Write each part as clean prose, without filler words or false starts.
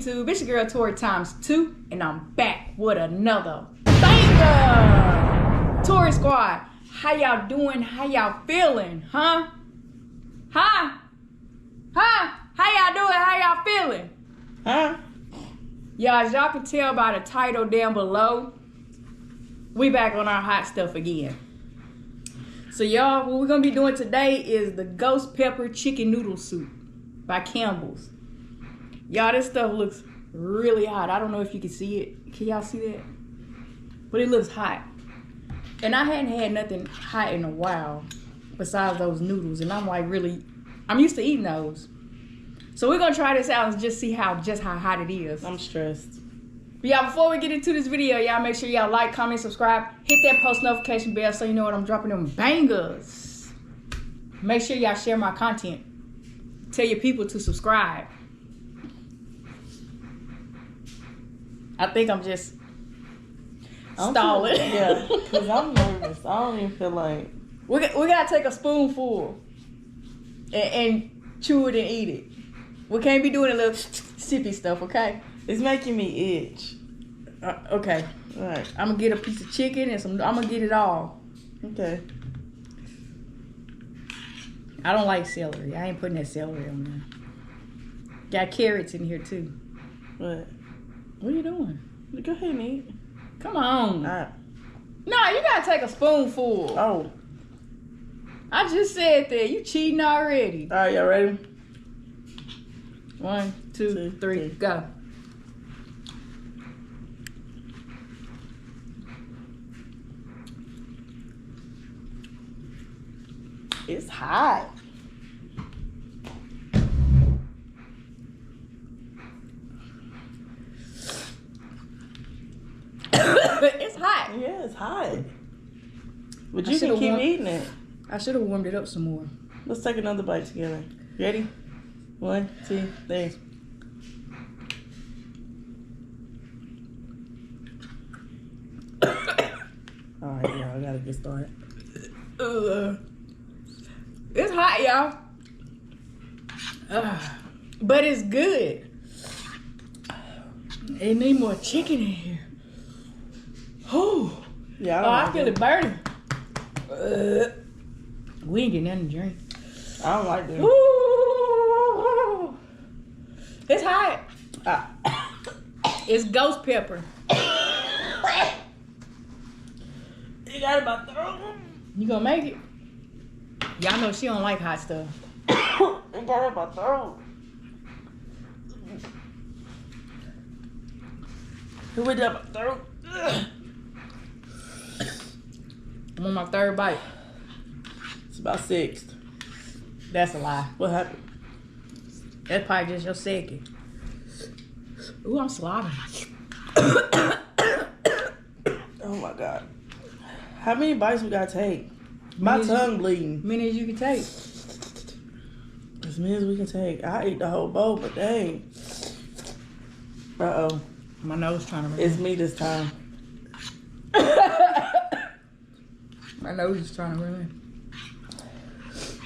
YouTube? It's your girl Tori ×2, and I'm back with another banger. Tori Squad, how y'all doing? How y'all feeling? Huh? How y'all doing? How y'all feeling? Y'all, as y'all can tell by the title down below, we back on our hot stuff again. So y'all, what we're gonna be doing today is the ghost pepper chicken noodle soup by Campbell's. Y'all, this stuff looks really hot. I don't know if you can see it. Can y'all see that? But it looks hot. And I hadn't had nothing hot in a while besides those noodles. And I'm like I'm used to eating those. So we're gonna try this out and just see how hot it is. I'm stressed. But y'all, before we get into this video, y'all make sure y'all like, comment, subscribe, hit that post notification bell so you know when I'm dropping them bangers. Make sure y'all share my content. Tell your people to subscribe. I think I'm just stalling. Yeah, because I'm nervous. I don't even feel like... We gotta take a spoonful and chew it and eat it. We can't be doing a little sippy stuff, okay? It's making me itch. Okay. All right. I'm gonna get a piece of chicken and I'm gonna get it all. Okay. I don't like celery. I ain't putting that celery on there. Got carrots in here too. What? What are you doing? Go ahead and eat. Come on. All right. Nah, you gotta take a spoonful. Oh. I just said that. You cheating already. All right, y'all ready? 1, 2, 3, go. It's hot. It's hot. Yeah, it's hot. But you can keep eating it. I should have warmed it up some more. Let's take another bite together. Ready? 1, 2, 3. All right, y'all. I gotta get started. It's hot, y'all. But it's good. It need more chicken in here. Oh, yeah. I feel it burning. We ain't getting nothing to drink. I don't like this. Ooh. It's hot. It's ghost pepper. You got it in my throat. You gonna make it? Y'all know she don't like hot stuff. It got it in my throat. It went down my throat. I'm on my third bite. It's about 6. That's a lie. What happened? That's probably just your second. Ooh, I'm slobbering. Oh my God. How many bites we gotta take? My tongue bleeding. Many as you can take. As many as we can take. I ate the whole bowl, but dang. Uh-oh. My nose trying to run. It's me this time. My nose is trying to run.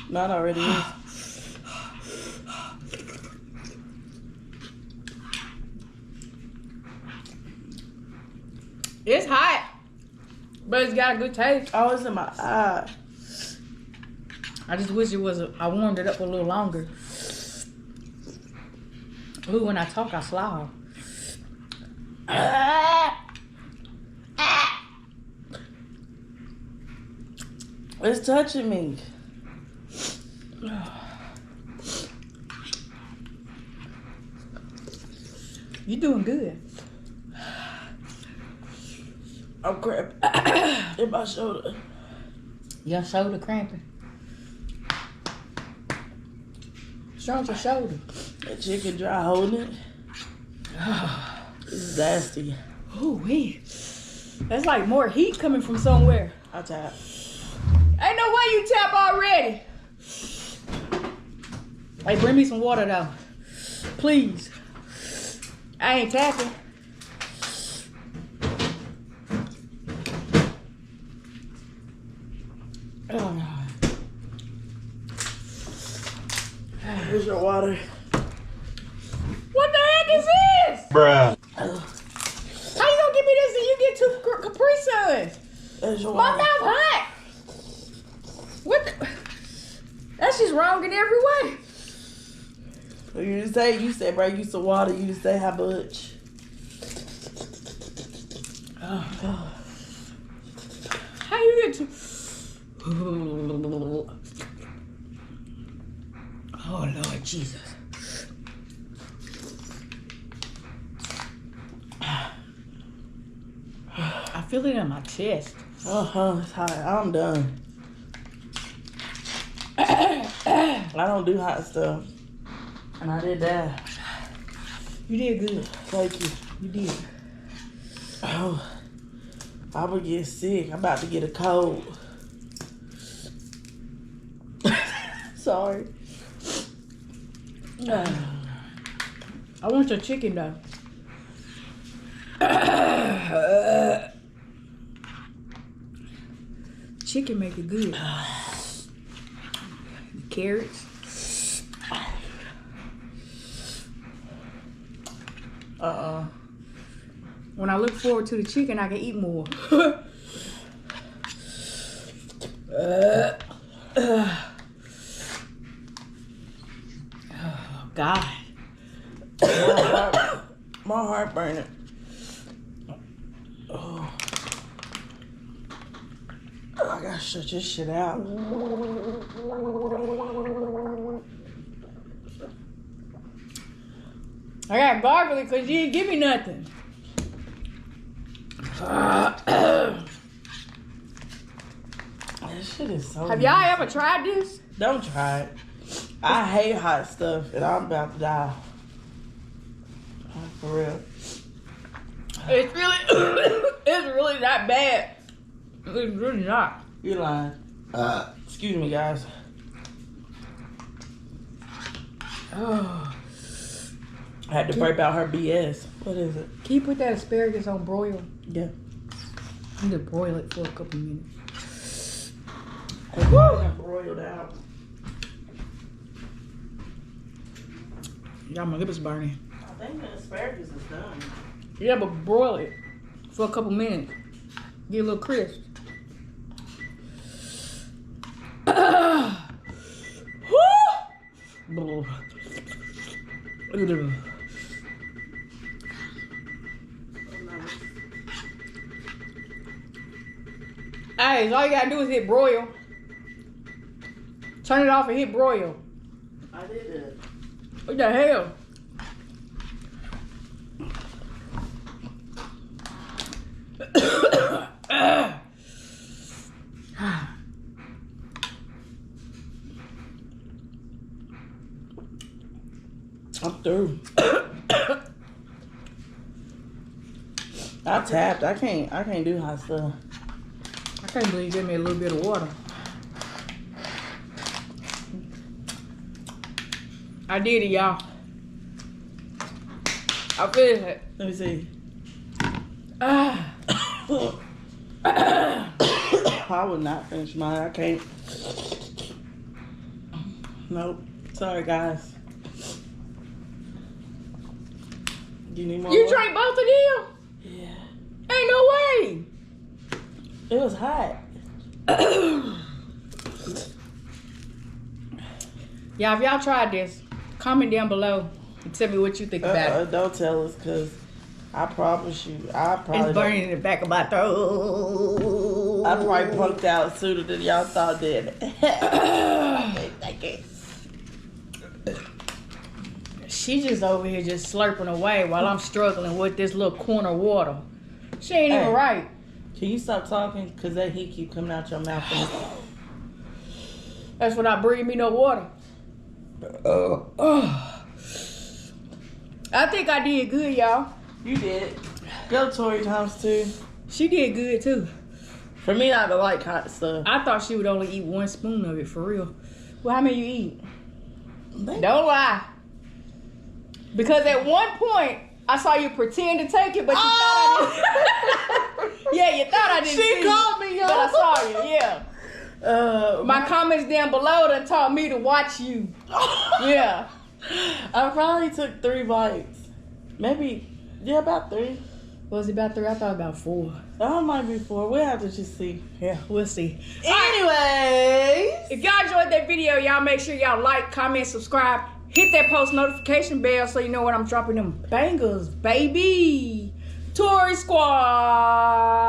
Not already is. It's hot, but it's got a good taste. Oh, it's in my eye. I just wish I warmed it up a little longer. Ooh, when I talk, I slob. It's touching me. You doing good. I'm cramping in my shoulder. Your shoulder cramping. What's wrong with your shoulder? That chicken dry holding it. It's nasty. Ooh, wee. That's like more heat coming from somewhere. I tap. Ain't no way you tap already. Hey, bring me some water though. Please. I ain't tapping. Oh no. Here's your water. What the heck is this? Bruh. How you gonna give me this and you get two Capri Suns? That's your My water. mouth hot. What? That's just wrong in every way. You said, bro, use some water. You just say how much. How you get to? Oh Lord Jesus. I feel it in my chest. It's hot. I'm done. I don't do hot stuff. And I did that. You did good. Thank you. You did. Oh, I'm gonna get sick. I'm about to get a cold. Sorry. I want your chicken though. Chicken make it good. Carrots. When I look forward to the chicken, I can eat more. Oh, God. My heart burning. Oh. I gotta shut this shit out. I got gargly because you didn't give me nothing. This shit is so Have y'all ever tried this? Don't try it. I hate hot stuff and I'm about to die. For real. It's really, it's really not bad. It's really not. You lying. Excuse me, guys. Oh. I had to burp out her BS. What is it? Can you put that asparagus on broil? Yeah. I'm gonna broil it for a couple minutes. It's not broiled out. Y'all, my lip is burning. I think the asparagus is done. Yeah, but broil it for a couple minutes. Get a little crisp. Hey, all you gotta do is hit broil. Turn it off and hit broil. I did it. What the hell? I'm through. I tapped. I can't do hot stuff. I can't believe you gave me a little bit of water. I did it, y'all. I finished it. Let me see. I would not finish mine. I can't. Nope. Sorry, guys. You need more You water? drank both of them? Yeah. Ain't no way. It was hot. Y'all, if y'all tried this, comment down below and tell me what you think about it. Don't tell us, because I promise you, I probably It's burning in the back of my throat. I probably punked out sooner than y'all thought did. She just over here just slurping away while I'm struggling with this little corner of water. She ain't even right. Can you stop talking? Because that heat keep coming out your mouth. That's when I breathe me no water. I think I did good, y'all. You did. Go Tori Thomas too. She did good too. For me, I don't like hot stuff. I thought she would only eat one spoon of it, for real. Well, how many you eat? Don't lie. Because at one point, I saw you pretend to take it, but you thought I didn't. Yeah, you thought I didn't see She called me, y'all. but I saw you, yeah. My comments down below done taught me to watch you. Yeah. I probably took 3 bites. Maybe. Yeah, about 3. Was it about 3? I thought about 4. Might be 4. We'll have to just see. Yeah, we'll see. Anyways. If y'all enjoyed that video, y'all make sure y'all like, comment, subscribe. Hit that post notification bell so you know when I'm dropping them bangers, baby. Tory Squad.